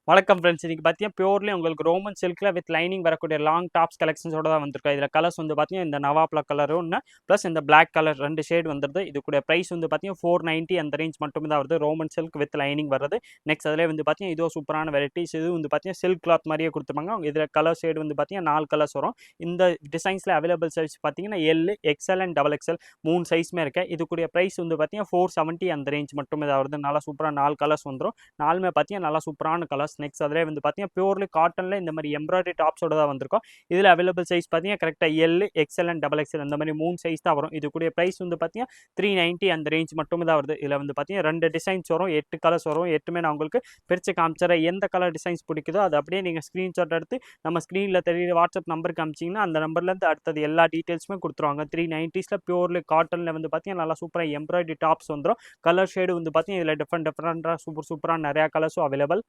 வணக்கம் ஃப்ரெண்ட்ஸ். இன்னைக்கு பார்த்தீங்கன்னா பியூர்லி உங்களுக்கு ரோமன் சில்க்ல வித் லைனிங் வரக்கூடிய லாங் டாப்ஸ் கலெக்ஷன்ஸோட தான் வந்திருக்கும். இதில் கலர்ஸ் வந்து பார்த்தீங்கன்னா இந்த நவாப்ல கலர் ஒன்று ப்ளஸ் இந்த பிளாக் கலர் 2 ஷேட் வந்துருது. இதுக்குடைய ப்ரைஸ் வந்து பார்த்தீங்கன்னா 490 அந்த ரேஞ்ச் மட்டும் தான் வருது. ரோமன் சில்க் வித் லைனிங் வருது. நெக்ஸ்ட் அதிலே வந்து பார்த்தீங்கன்னா இதோ சூப்பரான வெரைட்டிஸ். இது வந்து பார்த்தீங்கன்னா சில்க் கிளாத் மாதிரியே கொடுத்துருப்பாங்க. இதில் கலர் ஷேட் வந்து பார்த்தீங்கன்னா 4 கலர்ஸ் வரும். இந்த டிசைன்ஸில் அவைலபிள் சைஸ் பார்த்தீங்கன்னா L, XL and double XL 3 சைஸுமே இருக்கு. இதுக்குடைய ப்ரைஸ் வந்து பார்த்தீங்கன்னா 470 அந்த ரேஞ்ச் மட்டுமே தான் வருது. நல்லா சூப்பராக 4 கலர்ஸ் வந்துடும். 4மே பார்த்தீங்கன்னா நல்லா சூப்பரான கலர்ஸ். நெக்ஸ்ட் அதிலே வந்து பார்த்தீங்கன்னா பியூர்லி காட்டனில் இந்த மாதிரி எம்ப்ராய்டரி டாப்ஸோட தான் வந்திருக்கும். இதில் அவைலபிள் சைஸ் பார்த்தீங்கன்னா கரெக்டாக L, XL and double XL அந்த மாதிரி 3 சைஸ் தான் வரும். இதுக்குரிய ப்ரைஸ் வந்து பார்த்தீங்கன்னா 390 அந்த ரேஞ்ச் மட்டுமே தான் வருது. இதில் வந்து பார்த்தீங்கன்னா 2 டிசைன்ஸ் வரும், 8 கலர்ஸ் வரும். 8மே நான் உங்களுக்கு பிரித்து காமிச்சிடறேன். எந்த கலர் டிசைன்ஸ் பிடிக்குதோ அது அப்படியே நீங்கள் ஸ்க்ரீன்ஷாட் எடுத்து நம்ம ஸ்க்ரீனில் தெரியுற வாட்ஸ்அப் நம்பருக்கு அமிச்சிங்கன்னா அந்த நம்பர்லேருந்து அடுத்தது எல்லா டீட்டெயில்ஸுமே கொடுத்துருவாங்க. 390ஸில் பியூர்லி காட்டனில் வந்து பார்த்தீங்கன்னா நல்லா சூப்பராக எம்ப்ராய்டரி டாப்ஸ் வந்துடும். கலர் ஷேடு வந்து பார்த்தீங்கன்னா இதில் டிஃப்ரெண்டாக சூப்பராக நிறையா கலர்ஸும் அவைலபிள்.